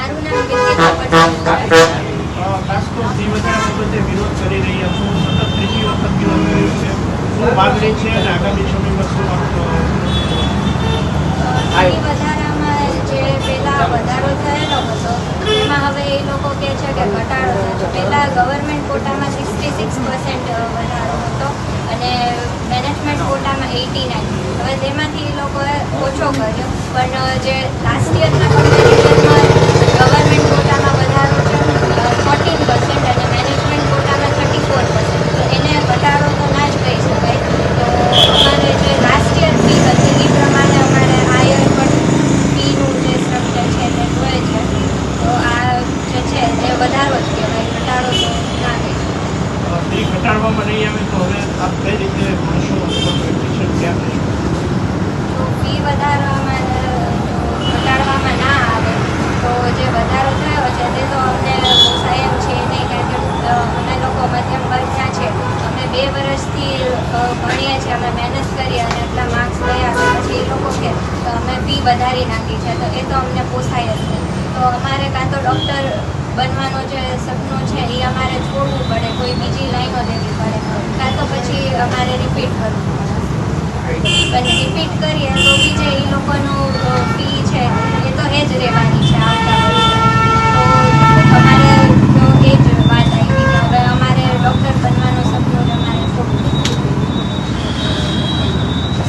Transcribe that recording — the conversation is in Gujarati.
મારું નામ વિદ્યા પટેલ છે. ખાસ તો ફી વધારા બાબતે વિરોધ કરી રહ્યા છો, સતત ત્રીજી વખત વિરોધ કર્યો છે, શું માગણી છે અને આગામી સમયમાં શું ફી વધારામાં જે પહેલાં વધારો થયેલો હતો એમાં હવે એ લોકો કહે છે કે ઘટાડો થયો. પહેલાં ગવર્મેન્ટ કોટામાં 66% વધારો હતો અને મેનેજમેન્ટ કોટામાં 89%. હવે તેમાંથી એ લોકોએ ઓછો કર્યો, પણ જે લાસ્ટ યરના કમ્પેરિઝનમાં ગવર્મેન્ટ કોટામાં વધારો છે 14% અને મેનેજમેન્ટ કોટામાં 34%. તો એને ઘટાડો તો ના જ કહી શકાય. તો અમારે જે લાસ્ટ યર ફી હતી એ પ્રમાણે અમારે આ યર પણ ફીનું જે સ્ટ્રક્ચર છે તે જોઈએ છે. તો આ જે છે તે વધારો જ કહેવાય, ઘટાડો તો ના કહી શકાય. ફી ઘટાડવામાં નહીં આવે તો હવે આપ કઈ રીતે ભણશો અથવા પ્રેક્ટિશન ક્યાં થશે? તો ફી વધારવામાં ઘટાડવામાં ના આવે તો જે વધારો થયો છે તે તો અમને પોસાય એમ છે નહીં, કારણ કે અમે લોકો મધ્યમ વર્ગના છે. અમે 2 વર્ષથી ભણીએ છીએ, અમે મહેનત કરીએ અને એટલા માર્ક્સ લયા છે, પછી એ લોકો કે તો અમે ફી વધારી નાખી છે, તો એ તો અમને પોસાય જ નહીં. તો અમારે કાં તો ડૉક્ટર બનવાનો જે સપનું છે એ અમારે છોડવું પડે, કોઈ બીજી લાઈનો લેવી પડે, કાં તો પછી અમારે રિપીટ કરવું પડે. પણ રિપીટ કરીએ